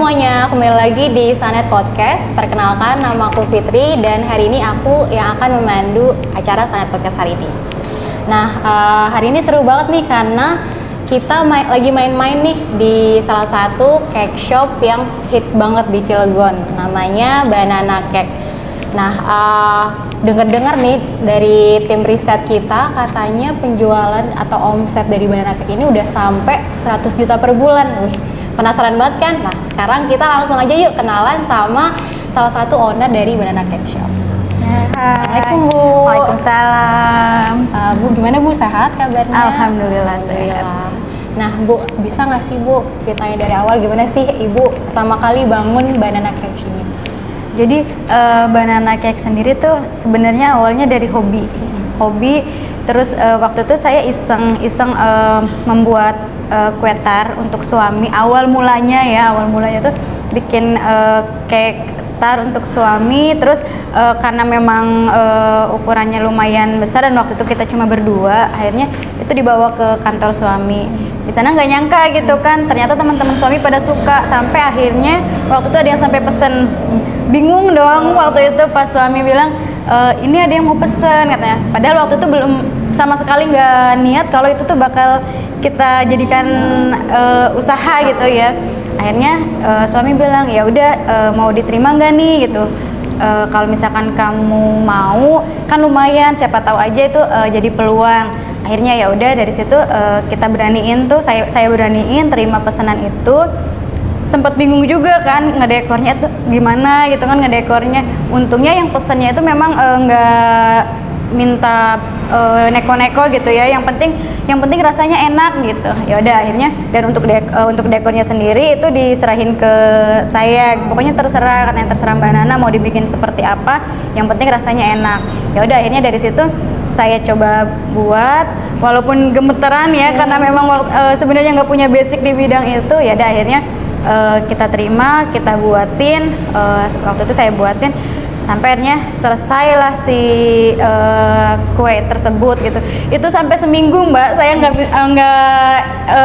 semuanya, kembali lagi di Sanet Podcast. Perkenalkan, nama aku Fitri dan hari ini aku yang akan memandu acara Sanet Podcast hari ini. Nah, hari ini seru banget nih karena kita lagi main-main nih di salah satu cake shop yang hits banget di Cilegon, namanya Banana Cake. Nah, dengar-dengar nih dari tim riset kita, katanya penjualan atau omset dari Banana Cake ini udah sampai 100 juta per bulan. Penasaran banget kan? Nah, sekarang kita langsung aja yuk kenalan sama salah satu owner dari Banana Cake Shop. Assalamualaikum Bu. Waalaikumsalam. Bu, gimana Bu, sehat kabarnya? Alhamdulillah sehat. Nah Bu, bisa nggak sih Bu ceritanya dari awal gimana sih Ibu pertama kali bangun Banana Cake ini? Jadi Banana Cake sendiri tuh sebenarnya awalnya dari hobi. Terus waktu itu saya iseng membuat kue tart untuk suami. Awal mulanya tuh bikin cake tart untuk suami. Terus karena memang ukurannya lumayan besar dan waktu itu kita cuma berdua, akhirnya itu dibawa ke kantor suami. Di sana nggak nyangka gitu kan, ternyata teman-teman suami pada suka, sampai akhirnya waktu itu ada yang sampai pesen. Bingung dong waktu itu pas suami bilang ini ada yang mau pesen katanya. Padahal waktu itu belum sama sekali nggak niat kalau itu tuh bakal kita jadikan usaha gitu ya. Akhirnya suami bilang ya udah mau diterima nggak nih gitu. Kalau misalkan kamu mau kan lumayan, siapa tahu aja itu jadi peluang. Akhirnya ya udah dari situ kita beraniin tuh, saya beraniin terima pesanan itu. Sempat bingung juga kan ngedekornya tuh gimana gitu kan ngedekornya. Untungnya yang pesannya itu memang nggak minta neko-neko gitu ya. Yang penting rasanya enak gitu. Ya udah akhirnya, dan untuk dekornya sendiri itu diserahin ke saya. Pokoknya terserah, katanya terserah Mbak Nana mau dibikin seperti apa. Yang penting rasanya enak. Ya udah akhirnya dari situ saya coba buat, walaupun gemeteran ya karena memang sebenarnya nggak punya basic di bidang itu. Ya udah akhirnya kita terima, kita buatin. Waktu itu saya buatin sampai akhirnya selesailah si kue tersebut gitu. Itu sampai seminggu Mbak, saya nggak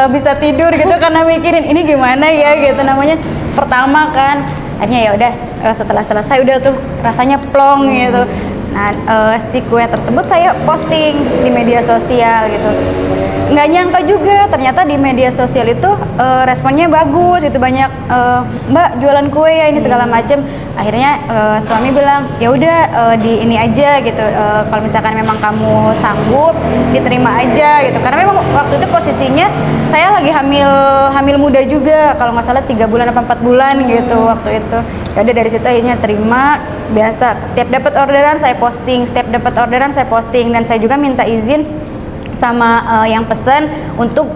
bisa tidur gitu karena mikirin ini gimana ya gitu, namanya pertama kan. Akhirnya ya udah setelah selesai udah tuh rasanya plong gitu. Nah, si kue tersebut saya posting di media sosial gitu. Nggak nyangka juga ternyata di media sosial itu responnya bagus, itu banyak Mbak jualan kue ya ini segala macem. Akhirnya suami bilang ya udah di ini aja gitu, kalau misalkan memang kamu sanggup diterima aja gitu, karena memang waktu itu posisinya saya lagi hamil muda juga, kalau nggak salah 3 bulan atau 4 bulan gitu waktu itu. Ya udah dari situ akhirnya terima. Biasa setiap dapat orderan saya posting, dan saya juga minta izin sama yang pesen untuk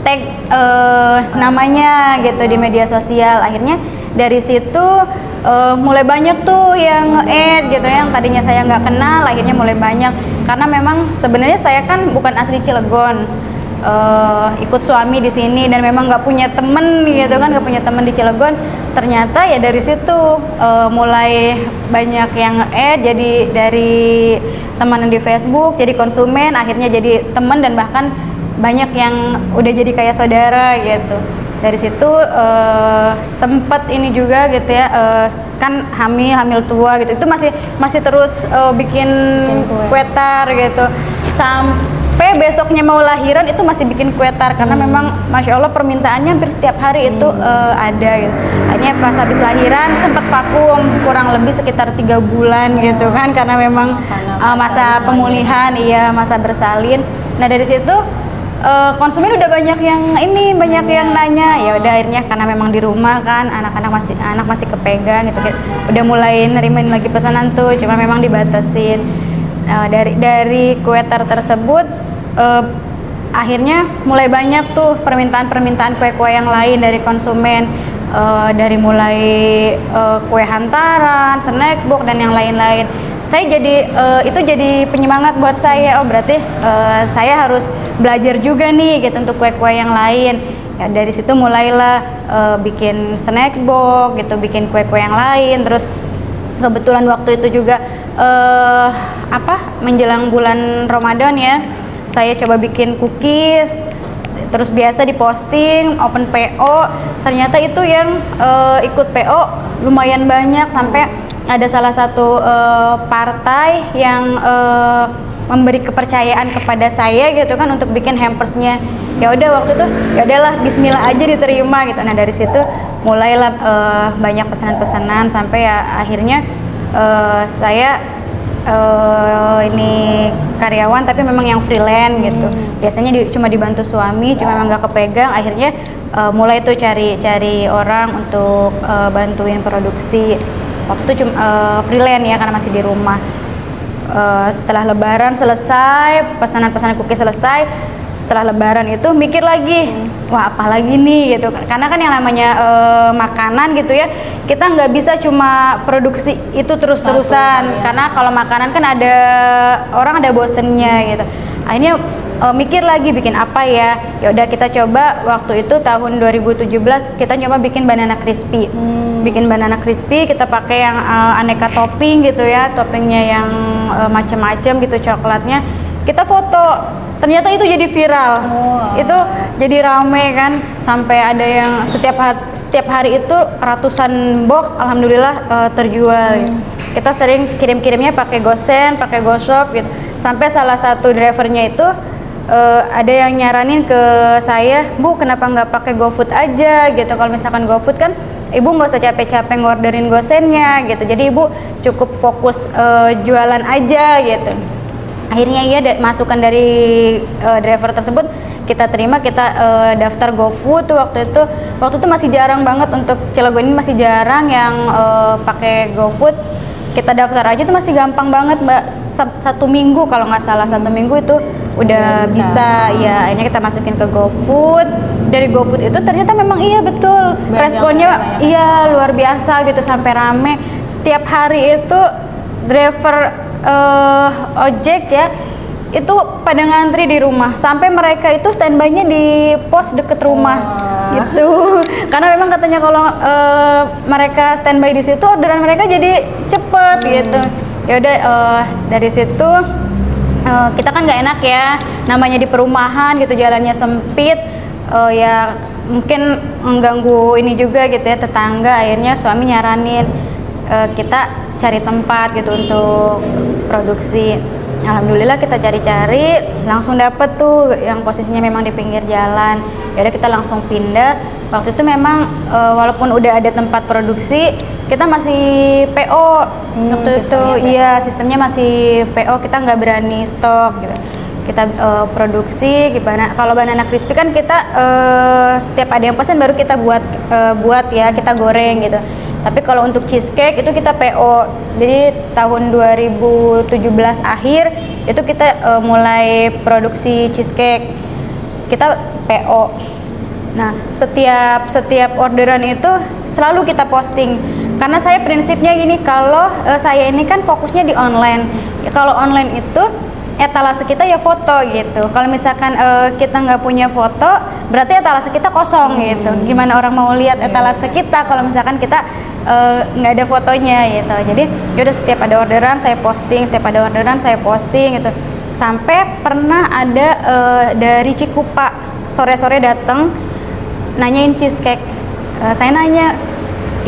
tag namanya gitu di media sosial. Akhirnya dari situ mulai banyak tuh yang nge-add gitu, yang tadinya saya nggak kenal akhirnya mulai banyak, karena memang sebenarnya saya kan bukan asli Cilegon, ikut suami di sini dan memang nggak punya temen gitu kan, nggak punya temen di Cilegon. Ternyata ya dari situ mulai banyak yang nge-add, jadi dari teman di Facebook jadi konsumen, akhirnya jadi teman, dan bahkan banyak yang udah jadi kayak saudara gitu. Dari situ sempat ini juga gitu ya, kan hamil tua gitu, itu masih terus bikin kue tart gitu sampai besoknya mau lahiran itu masih bikin kue tart, karena memang Masya Allah permintaannya hampir setiap hari itu ada gitu. Akhirnya pas habis lahiran sempat vakum kurang lebih sekitar 3 bulan gitu kan, karena memang masa pemulihan, iya masa bersalin. Nah dari situ konsumen udah banyak yang nanya. Ya udah akhirnya karena memang di rumah kan anak masih kepegang gitu, udah mulai nerimain lagi pesanan tuh, cuma memang dibatasin. Dari kue tart tersebut akhirnya mulai banyak tuh permintaan kue-kue yang lain dari konsumen, dari mulai kue hantaran, snack box dan yang lain-lain. Saya itu jadi penyemangat buat saya. Oh berarti saya harus belajar juga nih gitu untuk kue-kue yang lain. Ya dari situ mulailah bikin snack box gitu, bikin kue-kue yang lain. Terus kebetulan waktu itu juga menjelang bulan Ramadan ya, saya coba bikin cookies. terus biasa diposting open PO, ternyata itu yang ikut PO lumayan banyak, sampai ada salah satu partai yang memberi kepercayaan kepada saya gitu kan untuk bikin hampersnya. Ya udah waktu itu ya udahlah bismillah aja diterima gitu. Nah dari situ mulailah banyak pesanan-pesanan sampai ya akhirnya saya ini karyawan tapi memang yang freelance gitu. Biasanya cuma dibantu suami, cuma memang nggak kepegang. Akhirnya mulai tuh cari orang untuk bantuin produksi. Waktu itu cuma freelance ya karena masih di rumah. Setelah Lebaran selesai, pesanan-pesanan cookie selesai. Setelah Lebaran itu mikir lagi, wah apa lagi nih gitu. Karena kan yang namanya makanan gitu ya, kita nggak bisa cuma produksi itu terus-terusan. Karena kalau makanan kan ada orang ada bosennya gitu. Akhirnya mikir lagi bikin apa ya. Ya udah kita coba waktu itu tahun 2017 kita coba bikin banana crispy. Bikin banana crispy kita pakai yang aneka topping gitu ya, toppingnya yang macam-macam gitu, coklatnya. Kita foto, ternyata itu jadi viral. Itu jadi rame kan, sampai ada yang setiap hari itu ratusan box alhamdulillah terjual. Kita sering kirim-kirimnya pakai GoSend, pakai GoShop gitu. Sampai salah satu drivernya itu ada yang nyaranin ke saya, Bu kenapa nggak pakai GoFood aja gitu. Kalau misalkan GoFood kan Ibu nggak usah capek-capek ngorderin GoSendnya gitu. Jadi Ibu cukup fokus jualan aja gitu. Akhirnya iya masukan dari driver tersebut kita terima, kita daftar GoFood tuh waktu itu masih jarang banget, untuk Cilegon ini masih jarang yang pakai GoFood. Kita daftar aja tuh masih gampang banget Mbak, 1 minggu kalau nggak salah, 1 minggu itu udah bisa. Ya akhirnya kita masukin ke GoFood. Dari GoFood itu ternyata memang iya betul responnya iya luar biasa gitu, sampai rame. Setiap hari itu driver ojek ya itu pada ngantri di rumah, sampai mereka itu standby-nya di pos deket rumah gitu. Karena memang katanya kalau mereka standby di situ orderan mereka jadi cepet gitu. Ya udah dari situ kita kan nggak enak ya, namanya di perumahan gitu, jalannya sempit, ya mungkin mengganggu ini juga gitu ya tetangga. Akhirnya suami nyaranin kita cari tempat gitu untuk produksi. Alhamdulillah kita cari-cari langsung dapet tuh yang posisinya memang di pinggir jalan. Ya udah kita langsung pindah. Waktu itu memang walaupun udah ada tempat produksi, kita masih PO. Waktu itu iya sistemnya masih PO, kita nggak berani stok gitu. Kita produksi gimana? Kalau banana crispy kan kita setiap ada yang pesen baru kita buat ya, kita goreng gitu. Tapi kalau untuk cheesecake itu kita PO. Jadi tahun 2017 akhir itu kita mulai produksi cheesecake. Kita PO. Nah, setiap orderan itu selalu kita posting. Karena saya prinsipnya gini, kalau saya ini kan fokusnya di online. Ya, kalau online itu etalase kita ya foto gitu. Kalau misalkan kita nggak punya foto, berarti etalase kita kosong gitu. Gimana orang mau lihat etalase kita kalau misalkan kita nggak ada fotonya gitu. Jadi yaudah setiap ada orderan saya posting, gitu. Sampai pernah ada dari Cikupa sore-sore datang nanyain cheesecake. Saya nanya,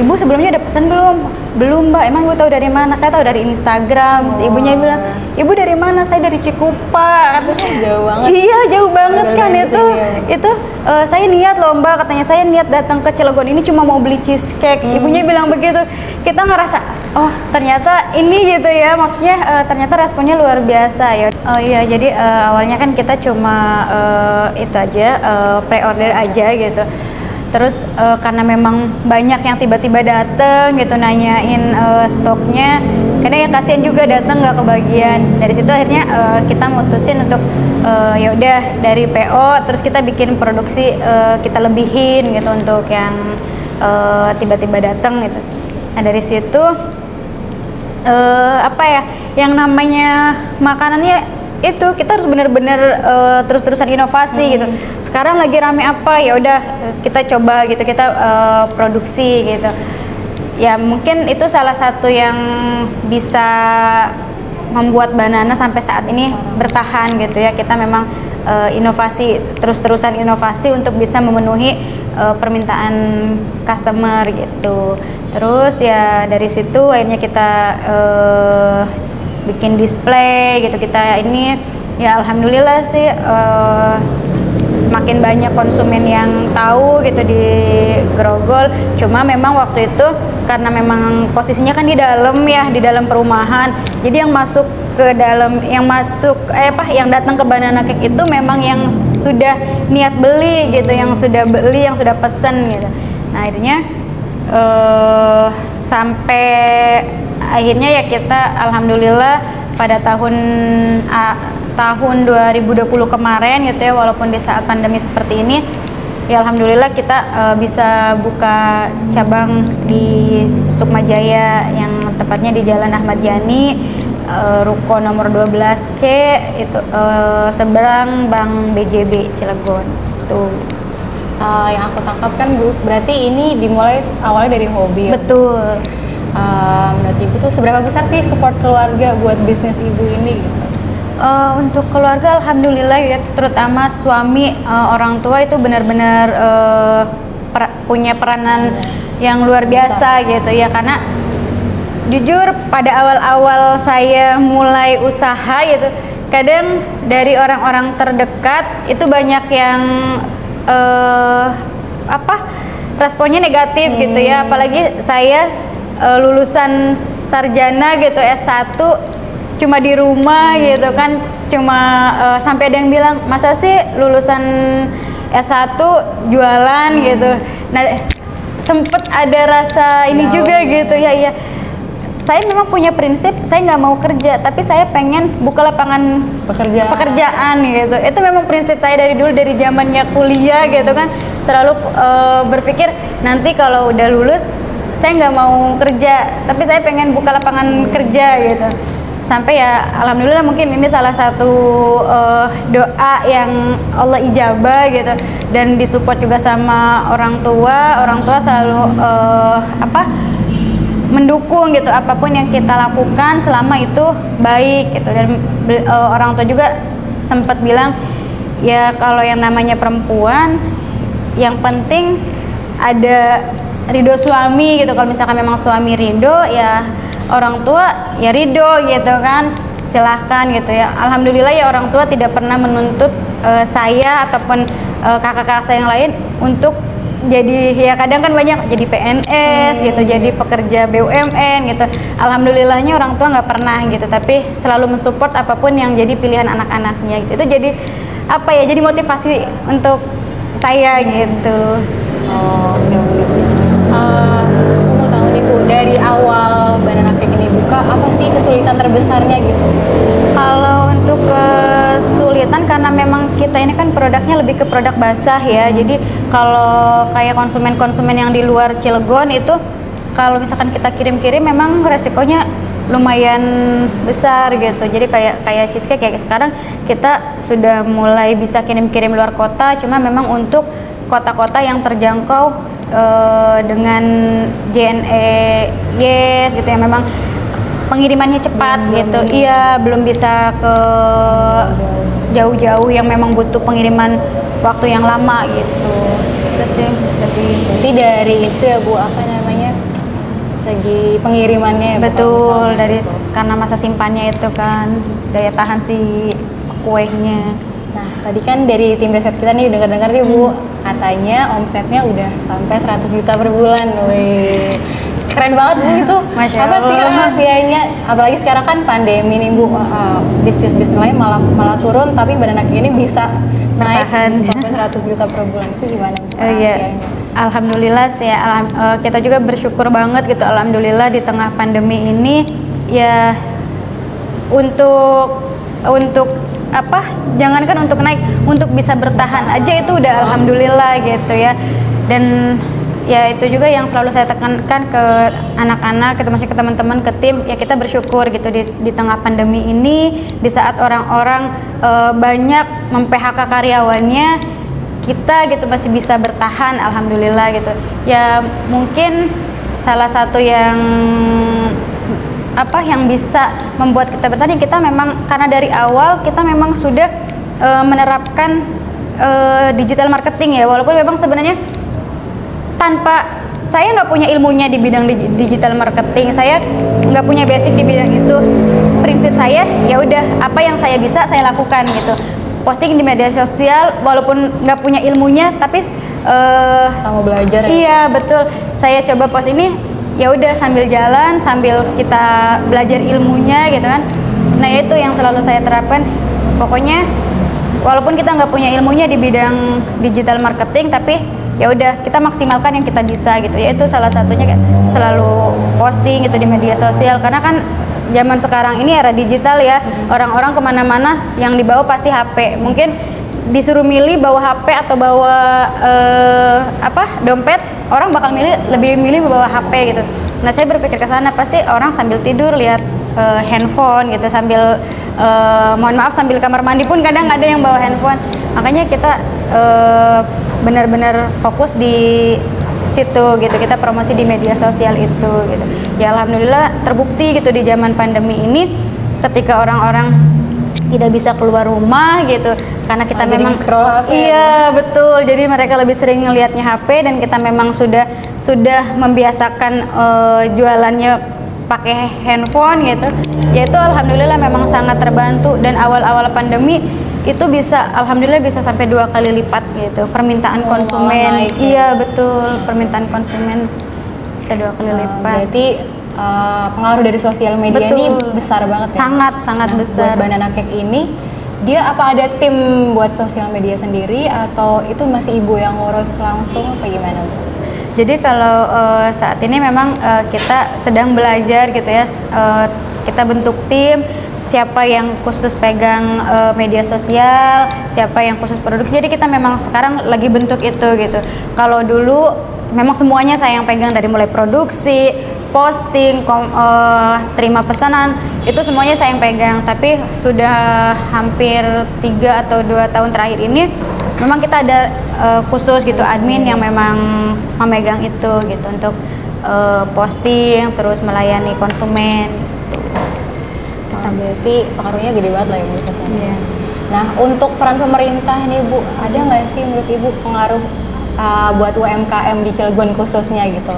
Ibu sebelumnya udah pesan belum? Belum Mbak. Emang Ibu tahu dari mana? Saya tahu dari Instagram. Si ibunya bilang, Ibu dari mana? Saya dari Cikupa. Jauh banget. Iya jauh banget kan itu. Saya niat loh Mbak, katanya saya niat datang ke Cilegon ini cuma mau beli cheesecake. Ibunya bilang begitu. Kita ngerasa, oh ternyata ini gitu ya. Maksudnya ternyata responnya luar biasa ya. Oh iya, jadi awalnya kan kita cuma itu aja pre-order aja gitu. Terus karena memang banyak yang tiba-tiba dateng gitu nanyain stoknya, karena ya kasihan juga dateng nggak kebagian. Dari situ akhirnya kita mutusin untuk ya udah dari PO terus kita bikin produksi, kita lebihin gitu untuk yang tiba-tiba dateng gitu. Nah dari situ apa ya, yang namanya makanannya itu kita harus benar-benar terus-terusan inovasi gitu. Sekarang lagi rame apa, ya udah kita coba gitu, kita produksi gitu. Ya mungkin itu salah satu yang bisa membuat Banana sampai saat ini bertahan gitu ya. Kita memang inovasi, terus-terusan inovasi untuk bisa memenuhi permintaan customer gitu. Terus ya dari situ akhirnya kita bikin display gitu. Kita ini ya alhamdulillah sih semakin banyak konsumen yang tahu gitu di Grogol. Cuma memang waktu itu karena memang posisinya kan di dalam ya, di dalam perumahan. Jadi yang masuk ke dalam, yang datang ke Banana Cake itu memang yang sudah niat beli gitu, yang sudah beli, yang sudah pesen gitu. Nah akhirnya sampai akhirnya ya kita alhamdulillah pada tahun 2020 kemarin gitu ya, walaupun di saat pandemi seperti ini ya alhamdulillah kita bisa buka cabang di Sukmajaya yang tepatnya di Jalan Ahmad Yani, ruko nomor 12C itu seberang Bank BJB Cilegon tuh. Yang aku tangkap kan Bu, berarti ini dimulai awalnya dari hobi ya? Betul. Menurut Ibu tuh seberapa besar sih support keluarga buat bisnis Ibu ini gitu? Untuk keluarga alhamdulillah ya, terutama suami, orang tua itu benar-benar punya peranan yang luar biasa gitu ya, karena jujur pada awal-awal saya mulai usaha gitu, kadang dari orang-orang terdekat itu banyak yang responnya negatif gitu ya, apalagi saya lulusan sarjana gitu S1 cuma di rumah gitu kan, cuma sampai ada yang bilang masa sih lulusan S1 jualan gitu. Nah sempet ada rasa ini juga gitu ya. Saya memang punya prinsip saya nggak mau kerja, tapi saya pengen buka lapangan pekerjaan gitu. Itu memang prinsip saya dari dulu, dari zamannya kuliah gitu kan, selalu berpikir nanti kalau udah lulus saya nggak mau kerja, tapi saya pengen buka lapangan kerja gitu. Sampai ya alhamdulillah mungkin ini salah satu doa yang Allah ijabah gitu, dan disupport juga sama orang tua selalu mendukung gitu apapun yang kita lakukan selama itu baik gitu. Dan orang tua juga sempat bilang ya kalau yang namanya perempuan yang penting ada ridho suami gitu, kalau misalkan memang suami ridho ya orang tua ya ridho gitu kan, silahkan gitu ya. Alhamdulillah ya orang tua tidak pernah menuntut saya ataupun kakak-kakak saya yang lain untuk jadi, ya kadang kan banyak jadi PNS gitu, jadi pekerja BUMN gitu. Alhamdulillahnya orang tua nggak pernah gitu, tapi selalu mensupport apapun yang jadi pilihan anak-anaknya gitu. Itu jadi jadi motivasi untuk saya gitu. Oke. Aku mau tahu nih Bu, dari awal Banana Cake ini buka, apa sih kesulitan terbesarnya gitu? Kalau untuk kesulitan karena memang kita ini kan produknya lebih ke produk basah ya. Jadi kalau kayak konsumen-konsumen yang di luar Cilegon itu kalau misalkan kita kirim-kirim memang resikonya lumayan besar gitu. Jadi kayak cheesecake kayak sekarang kita sudah mulai bisa kirim-kirim luar kota, cuma memang untuk kota-kota yang terjangkau dengan JNE Yes gitu ya, memang pengirimannya cepat gitu. Iya, belum bisa ke jauh-jauh yang memang butuh pengiriman waktu yang lama gitu. Terus sih Berarti dari itu ya Bu, segi pengirimannya ya Bu, betul, dari karena masa simpannya itu kan, daya tahan si kuenya. Nah, tadi kan dari tim riset kita nih dengar-dengar nih Bu, katanya omsetnya udah sampai 100 juta per bulan. Wih, keren banget Bu itu. Masya Apa sih Allah. rahasianya? Apalagi sekarang kan pandemi nih Bu, bisnis-bisnis lain malah turun, tapi Banana Cake ini bisa naik Bertahan. bisa sampai 100 juta per bulan. Itu gimana Bu Iya, rahasianya? alhamdulillah sih ya, kita juga bersyukur banget gitu, alhamdulillah di tengah pandemi ini ya untuk jangankan untuk naik, untuk bisa bertahan aja itu udah alhamdulillah gitu ya. Dan ya itu juga yang selalu saya tekankan ke anak-anak, gitu, maksudnya ke teman-teman, ke tim, ya kita bersyukur gitu di tengah pandemi ini, di saat orang-orang banyak mem-PHK karyawannya, kita gitu masih bisa bertahan, alhamdulillah gitu. Ya mungkin salah satu yang bisa membuat kita bertahan, kita memang karena dari awal kita memang sudah menerapkan digital marketing ya, walaupun memang sebenarnya tanpa saya nggak punya ilmunya di bidang digital marketing, saya nggak punya basic di bidang itu. Prinsip saya ya udah apa yang saya bisa saya lakukan gitu. Posting di media sosial walaupun nggak punya ilmunya, tapi sama belajar ya? Iya betul. Saya coba post ini ya udah sambil jalan, sambil kita belajar ilmunya gitu kan. Nah itu yang selalu saya terapkan. Pokoknya walaupun kita nggak punya ilmunya di bidang digital marketing, tapi ya udah kita maksimalkan yang kita bisa gitu. Yaitu salah satunya kayak selalu posting gitu di media sosial, karena kan zaman sekarang ini era digital ya, orang-orang kemana-mana yang dibawa pasti HP. Mungkin disuruh milih bawa HP atau bawa dompet, orang bakal lebih milih bawa HP gitu. Nah saya berpikir ke sana, pasti orang sambil tidur lihat handphone gitu, sambil mohon maaf sambil kamar mandi pun kadang ada yang bawa handphone. Makanya kita benar-benar fokus di situ gitu, kita promosi di media sosial itu gitu. Ya alhamdulillah terbukti gitu di zaman pandemi ini, ketika orang-orang tidak bisa keluar rumah gitu karena kita memang scroll HP. Iya betul, jadi mereka lebih sering ngelihatnya HP, dan kita memang sudah membiasakan jualannya pakai handphone gitu. Yaitu alhamdulillah memang sangat terbantu, dan awal-awal pandemi itu alhamdulillah bisa sampai 2 kali lipat gitu permintaan konsumen. Naik, iya betul, permintaan konsumen bisa 2 kali lipat. Berarti pengaruh dari sosial media Betul. ini besar banget ya? Sangat besar. Buat Banana Cake ini, dia apa ada tim buat sosial media sendiri atau itu masih ibu yang ngurus langsung apa gimana Bu? Jadi kalau saat ini memang kita sedang belajar gitu ya, kita bentuk tim, siapa yang khusus pegang media sosial, siapa yang khusus produksi. Jadi kita memang sekarang lagi bentuk itu gitu. Kalau dulu memang semuanya saya yang pegang, dari mulai produksi, posting, terima pesanan, itu semuanya saya yang pegang. Tapi sudah hampir 3 atau 2 tahun terakhir ini memang kita ada khusus gitu admin yang memang memegang itu gitu untuk posting, terus melayani konsumen. Nah, berarti pengaruhnya gede banget lah ya Bu sosial media. Iya. Nah, untuk peran pemerintah nih Bu, ada nggak sih menurut Ibu pengaruh buat UMKM di Cilegon khususnya gitu?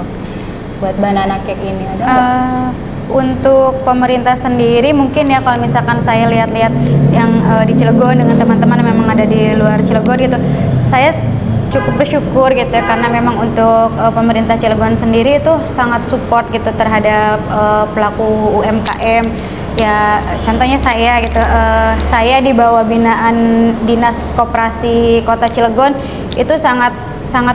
Buat Banana Cake ini ada nggak? Untuk pemerintah sendiri mungkin ya, kalau misalkan saya lihat-lihat yang di Cilegon dengan teman-teman yang memang ada di luar Cilegon gitu, saya cukup bersyukur gitu ya, karena memang untuk pemerintah Cilegon sendiri itu sangat support gitu terhadap pelaku UMKM. Ya contohnya saya gitu, saya di bawah binaan Dinas Koperasi Kota Cilegon itu sangat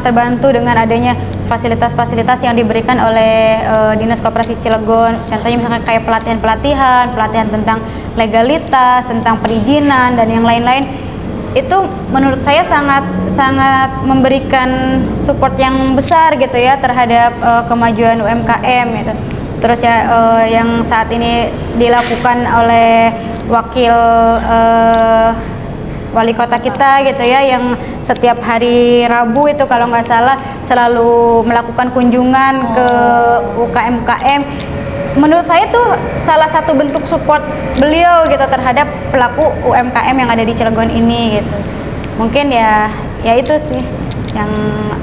terbantu dengan adanya fasilitas-fasilitas yang diberikan oleh Dinas Koperasi Cilegon. Contohnya misalnya kayak pelatihan tentang legalitas, tentang perizinan dan yang lain-lain. Itu menurut saya sangat memberikan support yang besar gitu ya terhadap kemajuan UMKM gitu. Terus ya yang saat ini dilakukan oleh wakil wali kota kita gitu ya, yang setiap hari Rabu itu kalau nggak salah selalu melakukan kunjungan ke UKM-UKM. Menurut saya tuh salah satu bentuk support beliau gitu terhadap pelaku UMKM yang ada di Cilegon ini gitu. Mungkin ya itu sih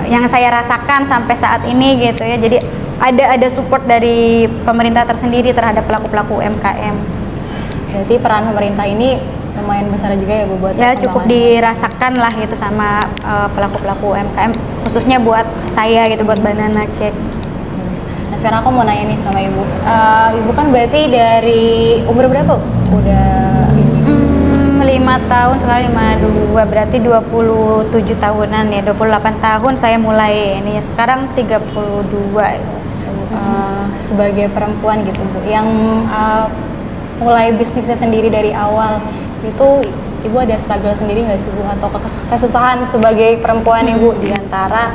yang saya rasakan sampai saat ini gitu ya. Jadi ada support dari pemerintah tersendiri terhadap pelaku-pelaku UMKM. Berarti peran pemerintah ini lumayan besar juga ya Bu buat Ya cukup dirasakan lah gitu sama pelaku-pelaku UMKM, khususnya buat saya gitu, buat Banana Cake. Nah sekarang aku mau nanya nih sama Ibu, Ibu kan berarti dari umur berapa? Udah 5 tahun, sekarang 52, berarti 27 tahunan ya, 28 tahun saya mulai ini, sekarang 32. Sebagai perempuan gitu Bu, yang mulai bisnisnya sendiri dari awal, itu Ibu ada struggle sendiri nggak sih Bu, atau kesusahan sebagai perempuan Ibu di antara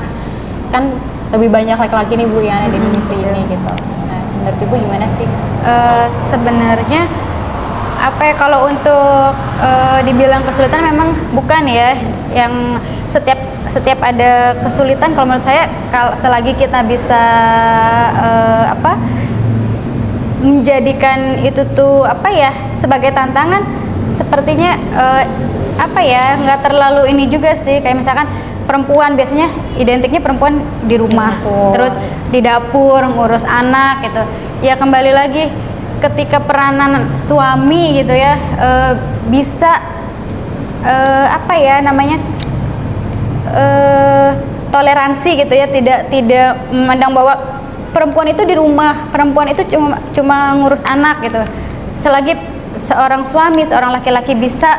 kan lebih banyak laki-laki nih Bu yang ada di industri ini gitu. Nah, menurut Ibu gimana sih? Sebenarnya apa ya, kalau untuk dibilang kesulitan memang bukan ya, yang setiap ada kesulitan, kalau menurut saya kalau selagi kita bisa menjadikan itu tuh sebagai tantangan, sepertinya apa ya, nggak terlalu ini juga sih, kayak misalkan perempuan biasanya identiknya perempuan di rumah, terus di dapur ngurus anak gitu. Ya kembali lagi ketika peranan suami gitu ya, bisa apa ya namanya, toleransi gitu ya, tidak memandang bahwa perempuan itu di rumah, perempuan itu cuma ngurus anak gitu. Selagi seorang suami, seorang laki-laki bisa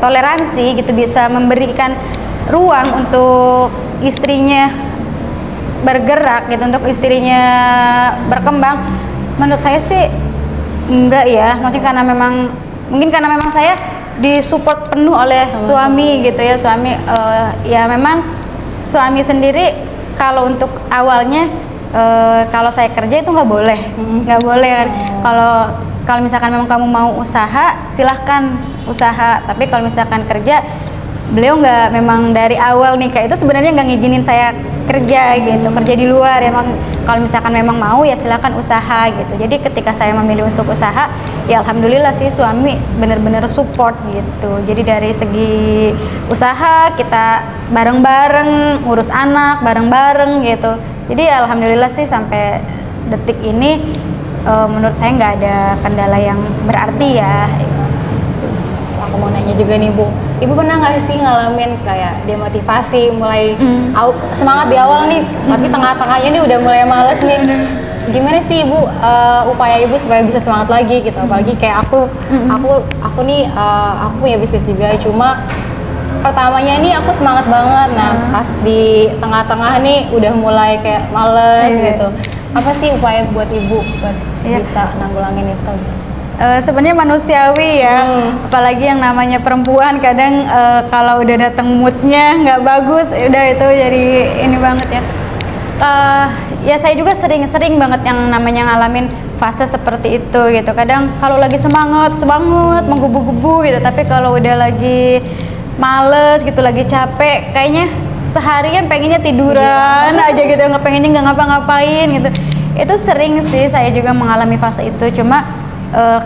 toleransi gitu, bisa memberikan ruang untuk istrinya bergerak gitu, untuk istrinya berkembang, menurut saya sih enggak ya. Maksudnya karena memang mungkin karena memang saya disupport penuh oleh suami gitu ya. Suami ya memang suami sendiri kalau untuk awalnya kalau saya kerja itu nggak boleh, nggak boleh kan. Kalau misalkan memang kamu mau usaha, silahkan usaha. Tapi kalau misalkan kerja, beliau nggak, memang dari awal nikah itu sebenarnya nggak ngizinin saya kerja gitu, kerja di luar. Emang kalau misalkan memang mau ya silahkan usaha gitu. Jadi ketika saya memilih untuk usaha, ya alhamdulillah sih suami bener-bener support gitu. Jadi dari segi usaha kita bareng-bareng, ngurus anak bareng-bareng gitu. Jadi alhamdulillah sih sampai detik ini menurut saya nggak ada kendala yang berarti ya. Aku mau nanya juga nih Bu, Ibu pernah nggak sih ngalamin kayak demotivasi, mulai semangat di awal nih, tapi tengah-tengahnya nih udah mulai males nih. Gimana sih Ibu upaya Ibu supaya bisa semangat lagi gitu? Apalagi kayak aku nih aku punya bisnis juga, cuma pertamanya ini aku semangat banget. Nah pas di tengah-tengah nih udah mulai kayak males gitu. Apa sih upaya buat Ibu buat bisa nanggulangin itu? Sebenarnya manusiawi ya, apalagi yang namanya perempuan kadang kalau udah datang moodnya nggak bagus, udah itu jadi ini banget ya. Ya saya juga sering banget yang namanya ngalamin fase seperti itu gitu. Kadang kalau lagi semangat menggebu-gebu gitu, tapi kalau udah lagi males gitu, lagi capek, kayaknya seharian pengennya tiduran aja gitu, nggak pengennya nggak ngapa-ngapain gitu. Itu sering sih saya juga mengalami fase itu. Cuma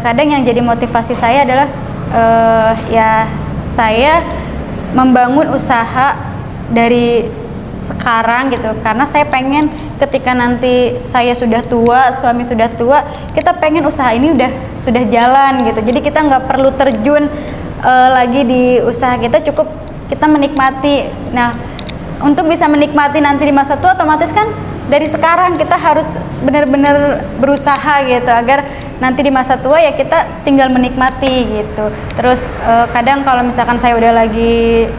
kadang yang jadi motivasi saya adalah ya saya membangun usaha dari sekarang gitu, karena saya pengen ketika nanti saya sudah tua, suami sudah tua, kita pengen usaha ini sudah jalan gitu. Jadi kita nggak perlu terjun lagi di usaha kita, cukup kita menikmati. Nah untuk bisa menikmati nanti di masa tua, otomatis kan dari sekarang kita harus benar-benar berusaha gitu, agar nanti di masa tua ya kita tinggal menikmati gitu. Terus kadang kalau misalkan saya udah lagi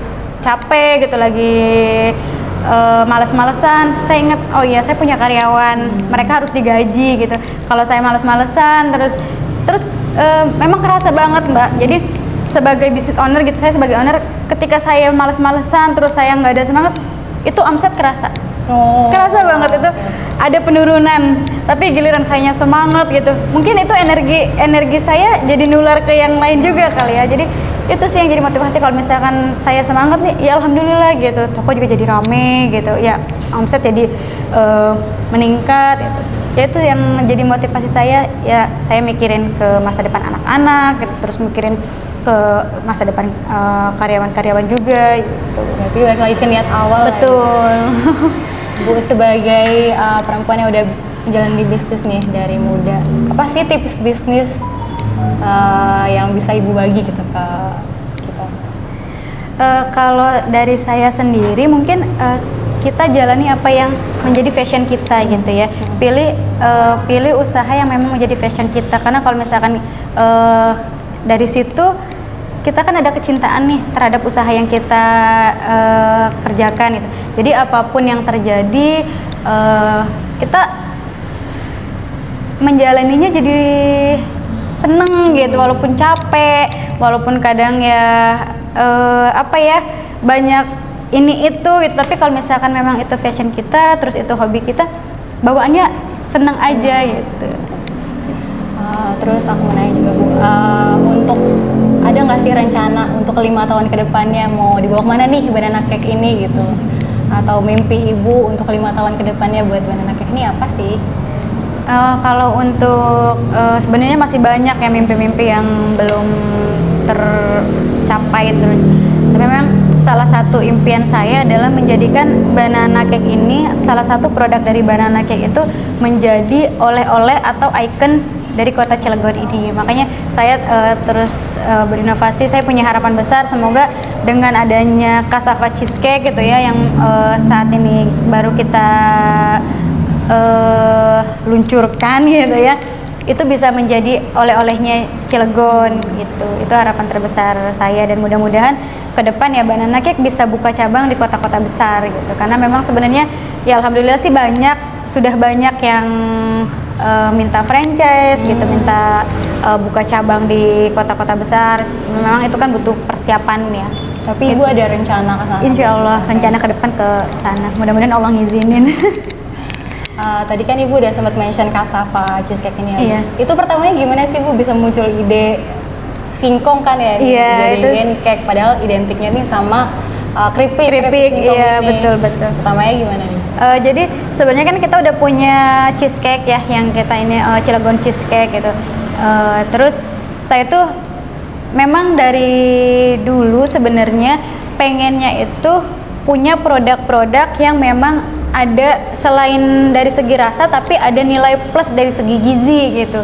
capek gitu, lagi males-malesan, saya ingat, oh iya saya punya karyawan, mereka harus digaji gitu. Kalau saya males-malesan terus memang kerasa banget Mbak. Jadi sebagai business owner gitu, saya sebagai owner, ketika saya males-malesan terus saya nggak ada semangat, itu omset kerasa. Kerasa banget itu, ada penurunan. Tapi giliran sayanya semangat gitu, mungkin itu energi saya jadi nular ke yang lain juga kali ya. Jadi itu sih yang jadi motivasi. Kalau misalkan saya semangat nih, ya alhamdulillah gitu, toko juga jadi rame gitu ya, omset jadi meningkat gitu. Ya itu yang jadi motivasi saya. Ya saya mikirin ke masa depan anak-anak gitu, terus mikirin ke masa depan karyawan-karyawan juga gitu. Berarti balik lagi ke niat awal. Betul. Bu, sebagai perempuan yang udah jalan di bisnis nih dari muda, apa sih tips bisnis yang bisa Ibu bagi gitu ke kita? Kalau dari saya sendiri mungkin kita jalani apa yang menjadi fashion kita gitu ya. Pilih usaha yang memang menjadi fashion kita, karena kalau misalkan dari situ kita kan ada kecintaan nih terhadap usaha yang kita kerjakan gitu. Jadi apapun yang terjadi kita menjalaninya jadi seneng gitu, walaupun capek, walaupun kadang ya apa ya banyak ini itu gitu. Tapi kalau misalkan memang itu fashion kita, terus itu hobi kita, bawaannya seneng aja gitu. Terus aku mau nanya juga Bu, untuk ada nggak sih rencana untuk 5 tahun ke depannya mau dibawa kemana nih Banana Cake ini gitu? Atau mimpi Ibu untuk 5 tahun ke depannya buat Banana Cake ini apa sih? Kalau untuk sebenarnya masih banyak ya mimpi-mimpi yang belum tercapai terus. Tapi memang salah satu impian saya adalah menjadikan banana cake ini, salah satu produk dari banana cake itu menjadi oleh-oleh atau ikon dari kota Cilegon ini. Makanya saya terus berinovasi. Saya punya harapan besar semoga dengan adanya cassava cheesecake gitu ya, yang saat ini baru kita luncurkan gitu ya, itu bisa menjadi oleh-olehnya Cilegon gitu. Itu harapan terbesar saya, dan mudah-mudahan ke depan ya banana cake bisa buka cabang di kota-kota besar gitu. Karena memang sebenarnya ya alhamdulillah sih sudah banyak yang minta franchise gitu, minta buka cabang di kota-kota besar. Memang itu kan butuh persiapan ya. Tapi Ibu ada rencana ke sana? Insya Allah rencana ke depan ke sana. Mudah-mudahan Allah ngizinin. Tadi kan Ibu udah sempat mention cassava cheesecake ini ya. Iya. Itu pertamanya gimana sih Bu bisa muncul ide singkong kan ya? Iya, jadiin cake, padahal identiknya nih sama keripik singkong iya ini. betul. Pertamanya gimana nih? Jadi sebenarnya kan kita udah punya cheesecake ya, yang kita ini Cilegon cheesecake gitu. Terus saya tuh memang dari dulu sebenarnya pengennya itu punya produk-produk yang memang ada selain dari segi rasa tapi ada nilai plus dari segi gizi gitu.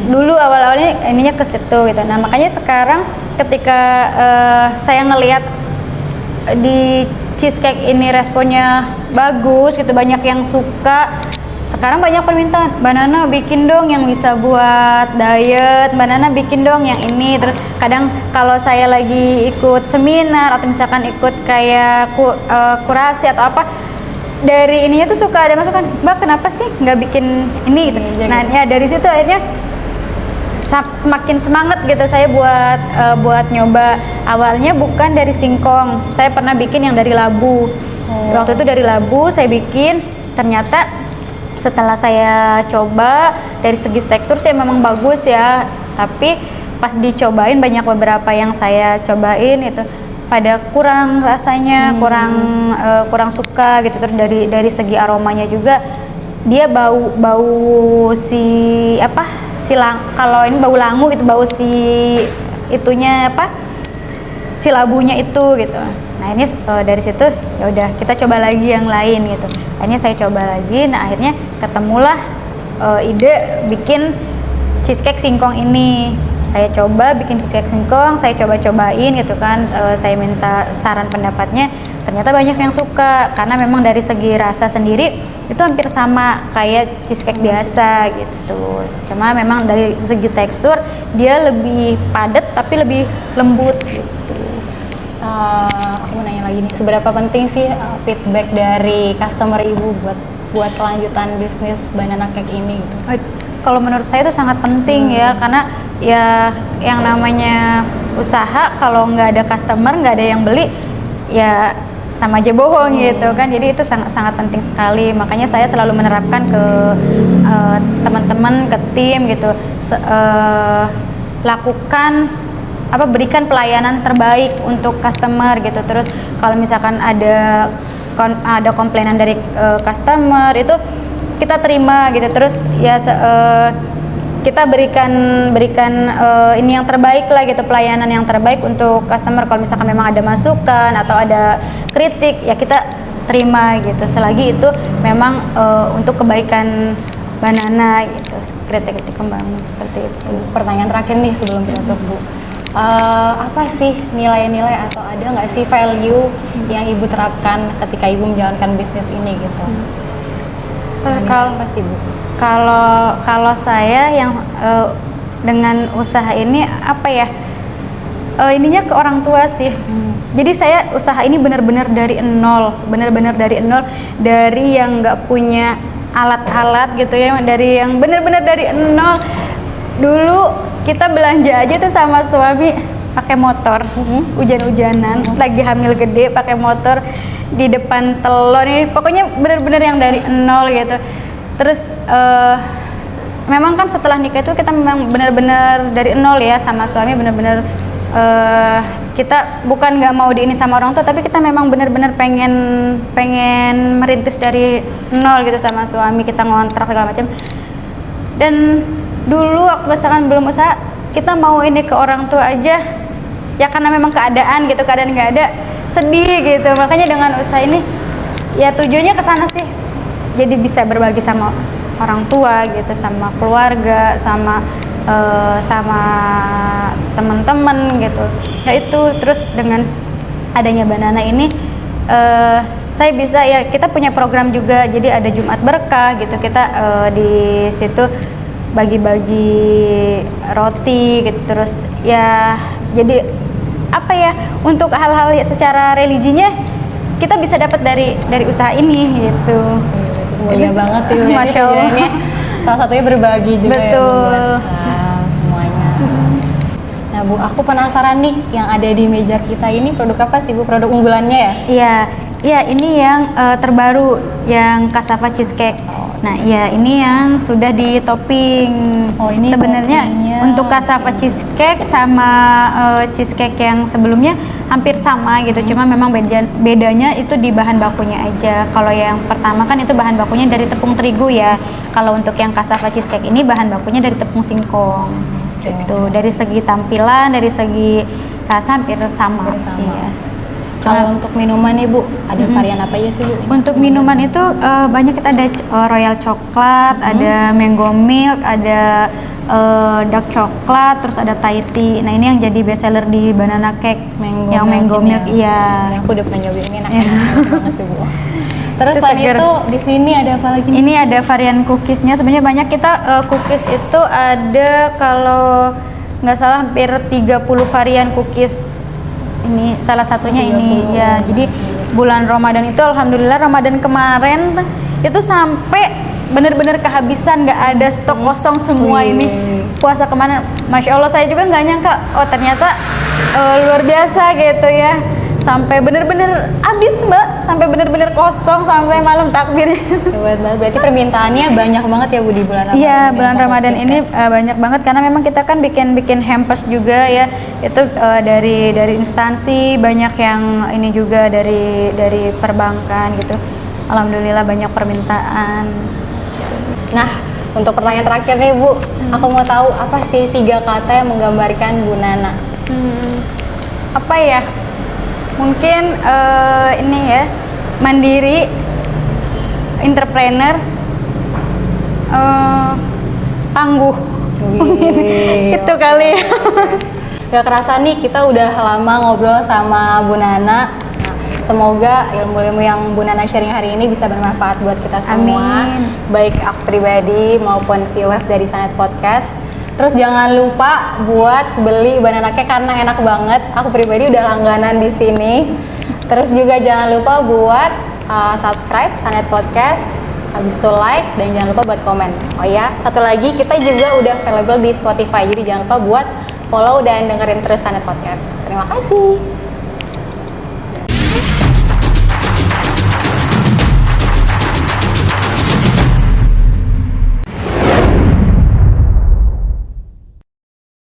Dulu awal-awalnya ininya ke situ gitu. Nah makanya sekarang ketika saya ngelihat di cheesecake ini responnya bagus gitu, banyak yang suka. Sekarang banyak permintaan, Banana bikin dong yang bisa buat diet, Banana bikin dong yang ini. Terus kadang kalau saya lagi ikut seminar atau misalkan ikut kayak kurasi atau apa, dari ininya tuh suka ada masukan, Mbak kenapa sih nggak bikin ini gitu. Nah ya dari situ akhirnya semakin semangat gitu saya buat nyoba. Awalnya bukan dari singkong, saya pernah bikin yang dari labu. Waktu itu dari labu saya bikin, ternyata setelah saya coba dari segi tekstur sih memang bagus ya, tapi pas dicobain banyak beberapa yang saya cobain itu pada kurang rasanya, kurang suka gitu. Terus dari segi aromanya juga dia bau si apa, kalau ini bau langu itu, bau si itunya apa, si labunya itu gitu. Nah ini dari situ ya udah kita coba lagi yang lain gitu. Akhirnya saya coba lagi. Nah akhirnya ketemulah ide bikin cheesecake singkong ini. Saya coba bikin cheesecake singkong, saya coba-cobain gitu kan. Saya minta saran pendapatnya, ternyata banyak yang suka karena memang dari segi rasa sendiri itu hampir sama kayak cheesecake biasa gitu. Cuma memang dari segi tekstur dia lebih padat tapi lebih lembut gitu. Aku mau nanya lagi nih, seberapa penting sih feedback dari customer Ibu buat kelanjutan bisnis banana cake ini gitu? Kalau menurut saya itu sangat penting ya, karena ya yang namanya usaha kalau nggak ada customer, nggak ada yang beli, ya sama aja bohong gitu kan. Jadi itu sangat penting sekali. Makanya saya selalu menerapkan ke teman-teman, ke tim gitu, berikan pelayanan terbaik untuk customer gitu. Terus kalau misalkan ada komplainan dari customer itu kita terima gitu. Terus ya kita berikan ini yang terbaik lah gitu, pelayanan yang terbaik untuk customer. Kalau misalkan memang ada masukan atau ada kritik ya kita terima gitu, selagi itu memang untuk kebaikan Banana gitu, kritik-kritik membangun seperti itu. Pertanyaan terakhir nih sebelum penutup Bu, apa sih nilai-nilai atau ada nggak sih value yang Ibu terapkan ketika Ibu menjalankan bisnis ini gitu? Kalau apa sih Bu? Kalau saya yang dengan usaha ini apa ya, ininya ke orang tua sih. Jadi saya usaha ini benar-benar dari nol, dari yang nggak punya alat-alat gitu ya, dari yang benar-benar dari nol. Dulu kita belanja aja tuh sama suami pakai motor, hujan-hujanan, lagi hamil gede pakai motor di depan telur nih, pokoknya benar-benar yang dari nol gitu. Terus memang kan setelah nikah itu kita memang benar-benar dari nol ya sama suami, benar-benar kita bukan nggak mau diini sama orang tua, tapi kita memang benar-benar pengen merintis dari nol gitu sama suami. Kita ngontrak segala macam. Dan dulu waktu misalkan belum usaha, kita mau ini ke orang tua aja ya karena memang keadaan nggak ada, sedih gitu. Makanya dengan usaha ini ya tujuannya ke sana sih, jadi bisa berbagi sama orang tua gitu, sama keluarga, sama teman-teman gitu. Ya itu, terus dengan adanya Banana ini saya bisa ya, kita punya program juga, jadi ada Jumat Berkah gitu, kita di situ bagi-bagi roti gitu. Terus ya jadi apa ya, untuk hal-hal secara religinya kita bisa dapat dari usaha ini gitu. Mulia banget ya. Masya Allah. Ini salah satunya berbagi juga. Betul. Ya buat semuanya. Nah Bu, aku penasaran nih, yang ada di meja kita ini produk apa sih Bu? Produk unggulannya ya? Iya, ini yang terbaru, yang cassava cheesecake. Nah, ya ini yang sudah di topping. Oh, ini sebenarnya toppingnya. untuk cassava cheesecake sama cheesecake yang sebelumnya hampir sama gitu. Cuma memang bedanya itu di bahan bakunya aja. Kalau yang pertama kan itu bahan bakunya dari tepung terigu ya. Kalau untuk yang cassava cheesecake ini bahan bakunya dari tepung singkong. Gitu. Dari segi tampilan, dari segi rasa hampir sama. Iya. Kalau untuk minuman nih Bu, ada varian apa aja sih Bu? Untuk minuman itu banyak, kita ada royal coklat, ada mango milk, ada dark coklat, terus ada Thai tea. Nah ini yang jadi best seller di Banana Cake, mango milk. Iya. Aku udah pernah nyobain, ini enak banget sih Bu. Terus selain itu di sini ada apa lagi? Ini ada varian cookiesnya. Sebenarnya banyak, kita cookies itu ada kalau nggak salah hampir 30 varian cookies. Ini salah satunya ini ya. Jadi bulan Ramadan itu alhamdulillah, Ramadan kemarin itu sampai bener-bener kehabisan, nggak ada stok kosong semua. Ini puasa kemarin, Masya Allah, saya juga nggak nyangka, oh ternyata luar biasa gitu ya, sampai bener-bener habis Mbak, sampai bener-bener kosong sampai malam takbir. Hebat banget, berarti permintaannya banyak banget ya Bu di bulan Ramadan? Iya, bulan Ramadan ini banyak banget, karena memang kita kan bikin hampers juga ya, itu dari instansi, banyak yang ini juga dari perbankan gitu. Alhamdulillah banyak permintaan. Nah, untuk pertanyaan terakhir nih Bu, aku mau tahu apa sih 3 kata yang menggambarkan Bu Nana? Apa ya? Mungkin ini ya, mandiri, entrepreneur, tangguh. Itu kali. Gak kerasa nih kita udah lama ngobrol sama Bu Nana. Semoga ilmu-ilmu yang Bu Nana sharing hari ini bisa bermanfaat buat kita semua. Amin. Baik aku pribadi maupun viewers dari Sanet Podcast. Terus jangan lupa buat beli Banana Cake karena enak banget. Aku pribadi udah langganan di sini. Terus juga jangan lupa buat subscribe Sanet Podcast. Habis itu like dan jangan lupa buat komen. Oh ya, satu lagi, kita juga udah available di Spotify. Jadi jangan lupa buat follow dan dengerin terus Sanet Podcast. Terima kasih.